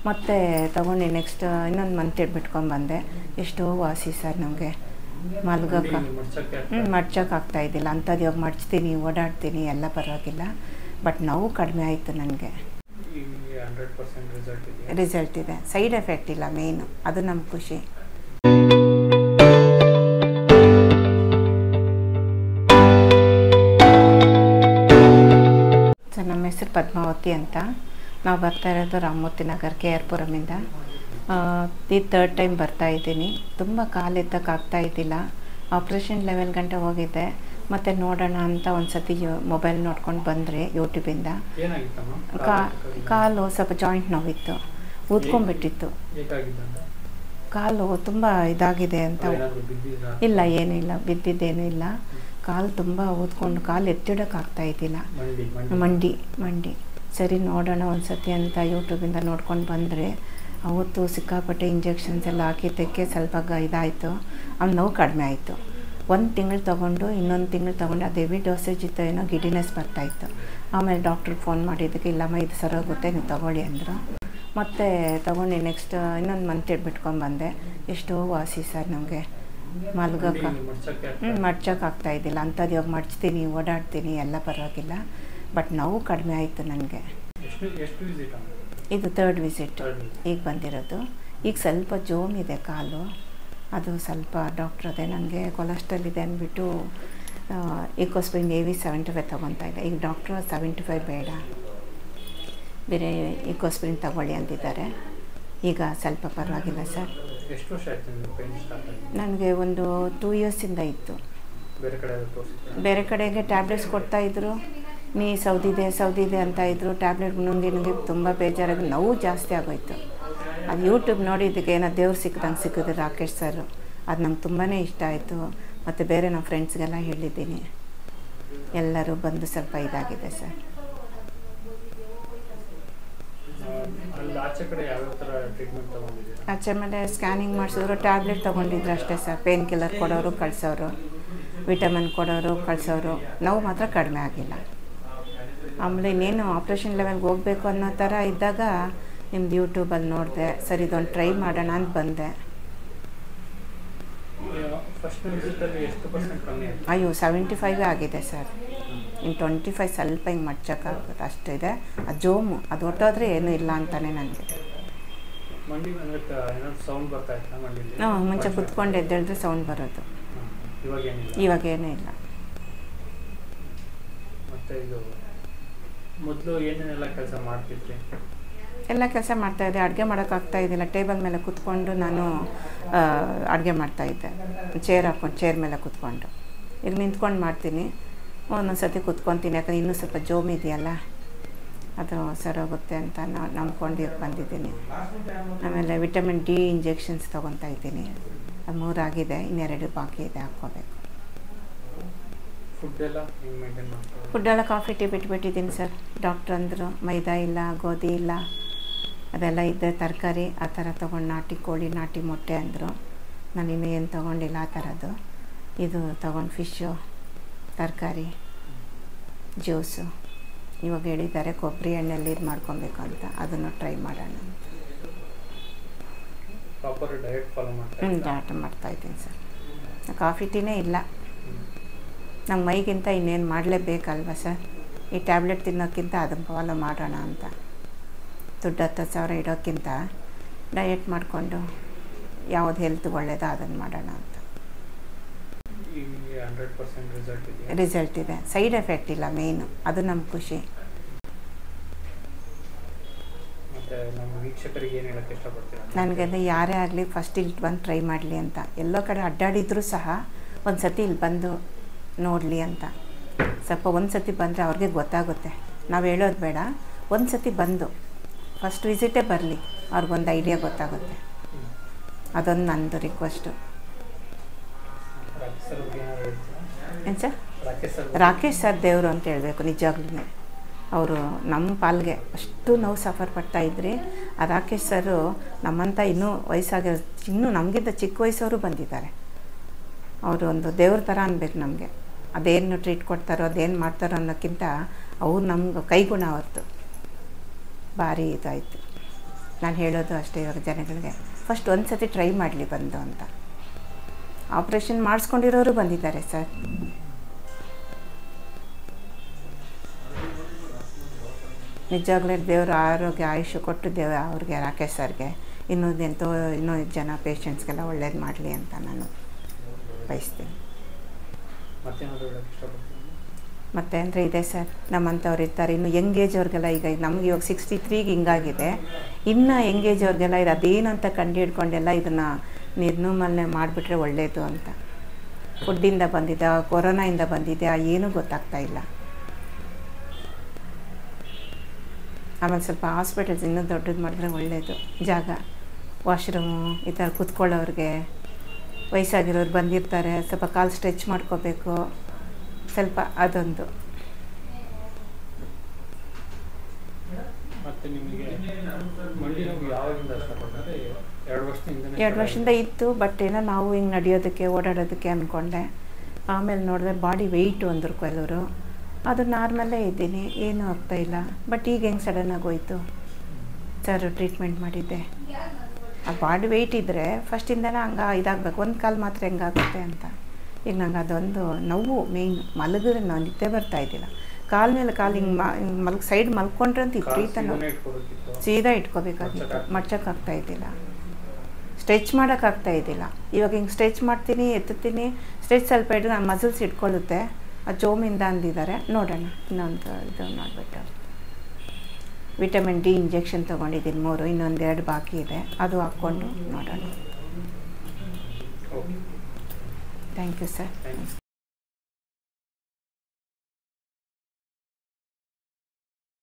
ಮತ್ತು ತೊಗೊಂಡು ನೆಕ್ಸ್ಟ್ ಇನ್ನೊಂದು ಮಂತ್ ಬಿಟ್ಕೊಂಡ್ಬಂದೆ. ಎಷ್ಟೋ ವಾಸಿ ಸರ್ ನಮಗೆ ಮಲ್ಗೋಕ್ಕೆ ಮಡ್ಚೋಕೆ ಆಗ್ತಾಯಿದ್ದಿಲ್ಲ. ಅಂಥದ್ದು ಇವಾಗ ಮಡ್ಚ್ತೀನಿ, ಓಡಾಡ್ತೀನಿ, ಎಲ್ಲ ಪರವಾಗಿಲ್ಲ. ಬಟ್ ನೋವು ಕಡಿಮೆ ಆಯಿತು ನನಗೆ. ರಿಸಲ್ಟ್ ಇದೆ, ಸೈಡ್ ಎಫೆಕ್ಟ್ ಇಲ್ಲ ಮೇಯ್ನು, ಅದು ನಮ್ಮ ಖುಷಿ. ಸರ್ ನಮ್ಮ ಹೆಸರು ಪದ್ಮಾವತಿ ಅಂತ. ನಾವು ಬರ್ತಾ ಇರೋದು ರಾಮಮೂರ್ತಿ ನಗರ KR ಪುರಮಿಂದ. ಇದು 3rd ಟೈಮ್ ಬರ್ತಾಯಿದ್ದೀನಿ. ತುಂಬ ಕಾಲೆತ್ತಕ್ಕಾಗ್ತಾಯಿದ್ದಿಲ್ಲ. ಆಪ್ರೇಷನ್ ಲೆವೆಲ್ ಗಂಟೆ ಹೋಗಿದ್ದೆ. ಮತ್ತು ನೋಡೋಣ ಅಂತ ಒಂದು ಸತಿ ಮೊಬೈಲ್ ನೋಡ್ಕೊಂಡು ಬಂದರೆ ಯೂಟ್ಯೂಬಿಂದ. ಕಾಲು ಸ್ವಲ್ಪ ಜಾಯಿಂಟ್ ನೋವಿತ್ತು, ಊದ್ಕೊಂಡ್ಬಿಟ್ಟಿತ್ತು. ಕಾಲು ತುಂಬ ಇದಾಗಿದೆ ಅಂತ. ಇಲ್ಲ, ಏನೂ ಇಲ್ಲ, ಬಿದ್ದಿದ್ದೇನೂ ಇಲ್ಲ. ಕಾಲು ತುಂಬ ಊದ್ಕೊಂಡು ಕಾಲು ಎತ್ತಿಡೋಕ್ಕಾಗ್ತಾಯಿದ್ದಿಲ್ಲ. ಮಂಡಿ ಸರಿ ನೋಡೋಣ ಒಂದು ಸತಿ ಅಂತ ಯೂಟ್ಯೂಬಿಂದ ನೋಡ್ಕೊಂಡು ಬಂದರೆ ಅವತ್ತು ಸಿಕ್ಕಾಪಟ್ಟೆ ಇಂಜೆಕ್ಷನ್ಸ್ ಎಲ್ಲ ಹಾಕಿದ್ದಕ್ಕೆ ಸ್ವಲ್ಪ ಇದಾಯಿತು. ಅವ್ನು ನೋವು ಕಡಿಮೆ ಆಯಿತು. 1 ತಿಂಗಳು ತೊಗೊಂಡು ಇನ್ನೊಂದು ತಿಂಗಳು ತೊಗೊಂಡು ಅದು ಹೆವಿ ಡೋಸೇಜ್ ಇತ್ತು, ಏನೋ ಗಿಡಿನೆಸ್ ಬರ್ತಾಯಿತ್ತು. ಆಮೇಲೆ ಡಾಕ್ಟ್ರಿಗೆ ಫೋನ್ ಮಾಡಿದ್ದಕ್ಕೆ ಇಲ್ಲಮ್ಮ ಇದು ಸರೋಗುತ್ತೆ, ನೀವು ತೊಗೊಳ್ಳಿ ಅಂದರು. ಮತ್ತು ತೊಗೊಂಡು ನೆಕ್ಸ್ಟ್ ಇನ್ನೊಂದು ಮಂತ್ ಬಿಟ್ಕೊಂಡ್ಬಂದೆ. ಎಷ್ಟೋ ವಾಸಿ ಸರ್ ನಮಗೆ ಮಲ್ಗೋಕ್ಕೆ ಮಡ್ಚೋಕೆ ಆಗ್ತಾಯಿದ್ದಿಲ್ಲ. ಅಂಥದ್ದು ಇವಾಗ ಮಡ್ಚ್ತೀನಿ, ಓಡಾಡ್ತೀನಿ, ಎಲ್ಲ ಪರವಾಗಿಲ್ಲ. ಬಟ್ ನೋವು ಕಡಿಮೆ ಆಯಿತು ನನಗೆ. ಇದು 3rd ವಿಸಿಟ್ ಈಗ ಬಂದಿರೋದು. ಈಗ ಸ್ವಲ್ಪ ಜೋಮ್ ಇದೆ ಕಾಲು, ಅದು ಸ್ವಲ್ಪ ಡಾಕ್ಟ್ರ್ ಅದೇ ನನಗೆ ಕೊಲೆಸ್ಟ್ರಾಲ್ ಇದೆ ಅಂದ್ಬಿಟ್ಟು ಇಕೋಸ್ಪ್ರಿನ್ AV 75 ತೊಗೊತಾ ಇದೆ. ಈಗ ಡಾಕ್ಟ್ರು 75 ಬೇಡ, ಬೇರೆ ಇಕೋಸ್ಪ್ರಿನ್ ತಗೊಳ್ಳಿ ಅಂತಿದ್ದಾರೆ. ಈಗ ಸ್ವಲ್ಪ ಪರವಾಗಿಲ್ಲ ಸರ್. ನನಗೆ ಒಂದು 2 ಇಯರ್ಸಿಂದ ಇತ್ತು. ಬೇರೆ ಕಡೆಗೆ ಟ್ಯಾಬ್ಲೆಟ್ಸ್ ಕೊಡ್ತಾಯಿದ್ರು, ನೀ ಸೌದಿದೆ ಅಂತ ಇದ್ದರು. ಟ್ಯಾಬ್ಲೆಟ್ ನನಗೆ ತುಂಬ ಬೇಜಾರಾಗಿ ನೋವು ಜಾಸ್ತಿ ಆಗೋಯ್ತು. ಅದು ಯೂಟ್ಯೂಬ್ ನೋಡಿದ್ದಕ್ಕೆ ಏನೋ ದೇವ್ರು ಸಿಕ್ಕಿದ್ರು ರಾಕೇಶ್ ಸರ್. ಅದು ನಂಗೆ ತುಂಬಾ ಇಷ್ಟ ಆಯಿತು. ಮತ್ತು ಬೇರೆ ನಮ್ಮ ಫ್ರೆಂಡ್ಸ್ಗೆಲ್ಲ ಹೇಳಿದ್ದೀನಿ, ಎಲ್ಲರೂ ಬಂದು ಸ್ವಲ್ಪ ಇದಾಗಿದೆ ಸರ್. ಆಚೆ ಮೇಲೆ ಸ್ಕ್ಯಾನಿಂಗ್ ಮಾಡಿಸಿದ್ರು, ಟ್ಯಾಬ್ಲೆಟ್ ತೊಗೊಂಡಿದ್ರು ಅಷ್ಟೇ ಸರ್. ಪೇನ್ ಕಿಲ್ಲರ್ ಕೊಡೋರು ಕಳಿಸೋರು, ವಿಟಮಿನ್ ಕೊಡೋರು ಕಳಿಸೋರು. ನೋವು ಮಾತ್ರ ಕಡಿಮೆ ಆಗಿಲ್ಲ. ಆಮೇಲೆ ಇನ್ನೇನು ಆಪ್ರೇಷನ್ ಲೆವೆಲ್ಗೆ ಹೋಗಬೇಕು ಅನ್ನೋ ಥರ ಇದ್ದಾಗ ನಿಮ್ದು ಯೂಟ್ಯೂಬಲ್ಲಿ ನೋಡಿದೆ, ಸರಿ ಇದೊಂದು ಟ್ರೈ ಮಾಡೋಣ ಅಂತ ಬಂದೆ. ಅಯ್ಯೋ 75 ಆಗಿದೆ ಸರ್. ಇನ್ನು 25 ಸ್ವಲ್ಪ ಹಿಂಗೆ ಮಡ್ಚೋಕ್ಕಾಗುತ್ತೆ ಅಷ್ಟಿದೆ. ಅದು ಜೋಮು, ಅದು ಹೊಟ್ಟೋದ್ರೆ ಏನೂ ಇಲ್ಲ ಅಂತಾನೆ ನನಗೆ. ಮುಂಚೆ ಕುತ್ಕೊಂಡು ಎದ್ದೇಳಿದ್ರೆ ಸೌಂಡ್ ಬರೋದು, ಇವಾಗೇನೂ ಇಲ್ಲ. ಎಲ್ಲ ಕೆಲಸ ಮಾಡ್ತಾಯಿದ್ದೆ. ಅಡುಗೆ ಮಾಡೋಕ್ಕಾಗ್ತಾಯಿದ್ದಿಲ್ಲ. ಟೇಬಲ್ ಮೇಲೆ ಕೂತ್ಕೊಂಡು ನಾನು ಅಡುಗೆ ಮಾಡ್ತಾಯಿದ್ದೆ, ಚೇರ್ ಹಾಕ್ಕೊಂಡು ಚೇರ್ ಮೇಲೆ ಕೂತ್ಕೊಂಡು. ಈಗ ನಿಂತ್ಕೊಂಡು ಮಾಡ್ತೀನಿ, ಒಂದೊಂದು ಸತಿ ಕೂತ್ಕೊತೀನಿ. ಯಾಕಂದರೆ ಇನ್ನೂ ಸ್ವಲ್ಪ ಜೋಮ್ ಇದೆಯಲ್ಲ, ಅದು ಸರೋಗುತ್ತೆ ಅಂತ ನಂಬ್ಕೊಂಡು ಬಂದಿದ್ದೀನಿ. ಆಮೇಲೆ ವಿಟಮಿನ್ D ಇಂಜೆಕ್ಷನ್ಸ್ ತೊಗೊತಾ ಇದ್ದೀನಿ. ಅದು 3 ಆಗಿದೆ, ಇನ್ನೆರಡು ಬಾಕಿ ಇದೆ, ಹಾಕ್ಕೋಬೇಕು. ಫುಡ್ಡೆಲ್ಲ ಕಾಫಿ ಟೀ ಬಿಟ್ಬಿಟ್ಟಿದ್ದೀನಿ ಸರ್. ಡಾಕ್ಟ್ರ್ ಅಂದರು ಮೈದಾ ಇಲ್ಲ, ಗೋಧಿ ಇಲ್ಲ, ಅದೆಲ್ಲ ಇದ್ದರೆ ತರಕಾರಿ ಆ ಥರ ತೊಗೊಂಡು, ನಾಟಿ ಕೋಳಿ, ನಾಟಿ ಮೊಟ್ಟೆ ಅಂದರು. ನಾನು ಇನ್ನೂ ಏನು ತೊಗೊಂಡಿಲ್ಲ ಆ ಥರದ್ದು. ಇದು ತೊಗೊಂಡು ಫಿಶ್ಶು, ತರಕಾರಿ, ಜ್ಯೂಸು. ಇವಾಗ ಹೇಳಿದ್ದಾರೆ ಕೊಬ್ಬರಿ ಎಣ್ಣೆಯಲ್ಲಿ ಇದು ಮಾಡ್ಕೊಬೇಕು ಅಂತ, ಅದನ್ನು ಟ್ರೈ ಮಾಡೋಣ. ಡಯಟ್ ಮಾಡ್ತಾಯಿದ್ದೀನಿ ಸರ್. ಕಾಫಿ ಟೀನೇ ಇಲ್ಲ. ನಮ್ಮ ಮೈಗಿಂತ ಇನ್ನೇನು ಮಾಡಲೇಬೇಕಲ್ವ ಸರ್. ಈ ಟ್ಯಾಬ್ಲೆಟ್ ತಿನ್ನೋಕ್ಕಿಂತ ಅದನ್ನು ಫಾಲೋ ಮಾಡೋಣ ಅಂತ. ದುಡ್ಡು 10,000 ಇಡೋಕ್ಕಿಂತ ಡಯಟ್ ಮಾಡಿಕೊಂಡು ಯಾವುದು ಹೆಲ್ತ್ ಒಳ್ಳೆಯದೋ ಅದನ್ನು ಮಾಡೋಣ ಅಂತ. ರಿಸಲ್ಟ್ ಇದೆ, ಸೈಡ್ ಎಫೆಕ್ಟ್ ಇಲ್ಲ ಮೇಯ್ನು, ಅದು ನಮ್ಮ ಖುಷಿ. ನನಗೆ ಯಾರೇ ಆಗಲಿ ಫಸ್ಟ್ ಇಲ್ಲಿ ಬಂದು ಟ್ರೈ ಮಾಡಲಿ ಅಂತ. ಎಲ್ಲೋ ಕಡೆ ಅಡ್ಡಾಡಿದ್ರೂ ಸಹ ಒಂದು ಸತಿ ಇಲ್ಲಿ ಬಂದು ನೋಡಲಿ ಅಂತ. ಸ್ವಲ್ಪ ಒಂದು ಸತಿ ಬಂದರೆ ಅವ್ರಿಗೆ ಗೊತ್ತಾಗುತ್ತೆ. ನಾವು ಹೇಳೋದು ಬೇಡ, ಒಂದು ಸತಿ ಬಂದು ಫಸ್ಟ್ ವಿಸಿಟೇ ಬರಲಿ, ಅವ್ರಿಗೊಂದು ಐಡಿಯಾ ಗೊತ್ತಾಗುತ್ತೆ. ಅದೊಂದು ನಂದು ರಿಕ್ವೆಸ್ಟು. ಏನು ಸರ್? ರಾಕೇಶ್ ಸರ್ ದೇವರು ಅಂತ ಹೇಳಬೇಕು ನಿಜವಾಗ್ಲೂ. ಅವರು ನಮ್ಮ ಪಾಲ್ಗೆ ಅಷ್ಟು ನೋವು ಸಫರ್ ಪಡ್ತಾಯಿದ್ರಿ. ಆ ರಾಕೇಶ್ ಸರು ನಮ್ಮಂಥ ಇನ್ನೂ ವಯಸ್ಸಾಗಿರೋ, ಇನ್ನೂ ನಮಗಿಂತ ಚಿಕ್ಕ ವಯಸ್ಸವರು ಬಂದಿದ್ದಾರೆ. ಅವರು ಒಂದು ದೇವ್ರ ಥರ ಅನ್ಬೇಕು ನಮಗೆ. ಅದೇನು ಟ್ರೀಟ್ ಕೊಡ್ತಾರೋ ಅದೇನು ಮಾಡ್ತಾರೋ ಅನ್ನೋಕ್ಕಿಂತ ಅವ್ರು ನಮ್ಗೆ ಕೈಗುಣ ಹೊರ್ತು ಭಾರಿ ಇದಾಯಿತು. ನಾನು ಹೇಳೋದು ಅಷ್ಟೇ ಇವಾಗ ಜನಗಳಿಗೆ, ಫಸ್ಟ್ ಒಂದು ಸತಿ ಟ್ರೈ ಮಾಡಲಿ ಬಂದು ಅಂತ. ಆಪ್ರೇಷನ್ ಮಾಡಿಸ್ಕೊಂಡಿರೋರು ಬಂದಿದ್ದಾರೆ ಸರ್. ನಿಜವಾಗ್ಲೂ ದೇವರು ಆರೋಗ್ಯ ಆಯುಷ್ಯ ಕೊಟ್ಟು ಅವ್ರಿಗೆ ರಾಕೇಶ್ ಸರ್ಗೆ ಇನ್ನೂ ಜನ ಪೇಷಂಟ್ಸ್ಗೆಲ್ಲ ಒಳ್ಳೇದು ಮಾಡಲಿ ಅಂತ ನಾನು ಬಯಸ್ತೀನಿ. ಮತ್ತು ಅಂದರೆ ಇದೆ ಸರ್, ನಮ್ಮಂಥವ್ರು ಇರ್ತಾರೆ ಇನ್ನು ಯಂಗ್ ಏಜ್ ಅವ್ರಿಗೆಲ್ಲ. ಈಗ ನಮ್ಗೆ ಇವಾಗ 63ಗೆ ಹಿಂಗಾಗಿದೆ, ಇನ್ನು ಯಂಗ್ ಏಜ್ ಅವ್ರಿಗೆಲ್ಲ ಇದು ಅದೇನು ಅಂತ ಕಂಡು ಹಿಡ್ಕೊಂಡೆಲ್ಲ ಇದನ್ನು ನಿರ್ಮೂಲನೆ ಮಾಡಿಬಿಟ್ರೆ ಒಳ್ಳೆಯದು ಅಂತ. ಫುಡ್ಡಿಂದ ಬಂದಿದ್ದ, ಕೊರೋನಾಯಿಂದ ಬಂದಿದೆ, ಏನೂ ಗೊತ್ತಾಗ್ತಾ ಇಲ್ಲ. ಆಮೇಲೆ ಸ್ವಲ್ಪ ಹಾಸ್ಪಿಟಲ್ಸ್ ಇನ್ನೂ ದೊಡ್ಡದು ಮಾಡಿದ್ರೆ ಒಳ್ಳೆಯದು. ಜಾಗ, ವಾಶ್ರೂಮು, ಈ ಥರ ಕೂತ್ಕೊಳ್ಳೋರಿಗೆ, ವಯಸ್ಸಾಗಿರೋರು ಬಂದಿರ್ತಾರೆ, ಸ್ವಲ್ಪ ಕಾಲು ಸ್ಟ್ರೆಚ್ ಮಾಡ್ಕೋಬೇಕು, ಸ್ವಲ್ಪ ಅದೊಂದು. ಎರಡು ವರ್ಷದಿಂದ ಇತ್ತು, ಬಟ್ ಏನೋ ನಾವು ಹಿಂಗೆ ನಡೆಯೋದಕ್ಕೆ ಓಡಾಡೋದಕ್ಕೆ ಅಂದ್ಕೊಂಡೆ. ಆಮೇಲೆ ನೋಡಿದ್ರೆ ಬಾಡಿ ವೆಯ್ಟು ಅಂದರು ಕೆಲವರು. ಅದು ನಾರ್ಮಲ್ಲೇ ಇದ್ದೀನಿ, ಏನೂ ಆಗ್ತಾಯಿಲ್ಲ. ಬಟ್ ಈಗ ಹೆಂಗೆ ಸಡನ್ನಾಗಿ ಹೋಯ್ತು ಸರ್, ಟ್ರೀಟ್ಮೆಂಟ್ ಮಾಡಿದ್ದೆ. ಆ ಬಾಡಿ ವೆಯ್ಟ್ ಇದ್ದರೆ ಫಸ್ಟಿಂದನೇ ಹಂಗೆ ಇದಾಗಬೇಕು, ಒಂದು ಕಾಲು ಮಾತ್ರ ಹೆಂಗಾಗುತ್ತೆ ಅಂತ. ಈಗ ನಂಗೆ ಅದೊಂದು ನೋವು ಮೇಯ್ನ್. ಮಲಗಿದ್ರೆ ನಾನು ನಿದ್ದೆ ಬರ್ತಾಯಿದ್ದಿಲ್ಲ, ಕಾಲ ಮೇಲೆ ಕಾಲು ಹಿಂಗೆ ಸೈಡ್ ಮಲ್ಕೊಂಡ್ರೆ ಅಂತ ವಿಪರೀತ ನೋವು. ಸೀದಾ ಇಟ್ಕೋಬೇಕಾಗಿತ್ತು, ಮಡ್ಚೋಕ್ಕಾಗ್ತಾಯಿದ್ದಿಲ್ಲ, ಸ್ಟ್ರೆಚ್ ಮಾಡೋಕ್ಕಾಗ್ತಾಯಿದ್ದಿಲ್ಲ. ಇವಾಗ ಹಿಂಗೆ ಸ್ಟ್ರೆಚ್ ಮಾಡ್ತೀನಿ, ಎತ್ತುತ್ತೀನಿ, ಸ್ಟ್ರೆಚ್ ಸ್ವಲ್ಪ ಇಟ್ಟು ನಾನು ಮಸಲ್ಸ್ ಇಟ್ಕೊಳ್ಳುತ್ತೆ. ಆ ಜೋಮಿಂದ ಅಂದಿದ್ದಾರೆ, ನೋಡೋಣ ಇನ್ನೊಂದು ಇದು ಮಾಡಿಬಿಟ್ಟು. ವಿಟಮಿನ್ ಡಿ ಇಂಜೆಕ್ಷನ್ ತೊಗೊಂಡಿದ್ದೀನಿ 3, ಇನ್ನೊಂದು 2 ಬಾಕಿ ಇದೆ, ಅದು ಹಾಕ್ಕೊಂಡು ನೋಡೋಣ. Thank you sir.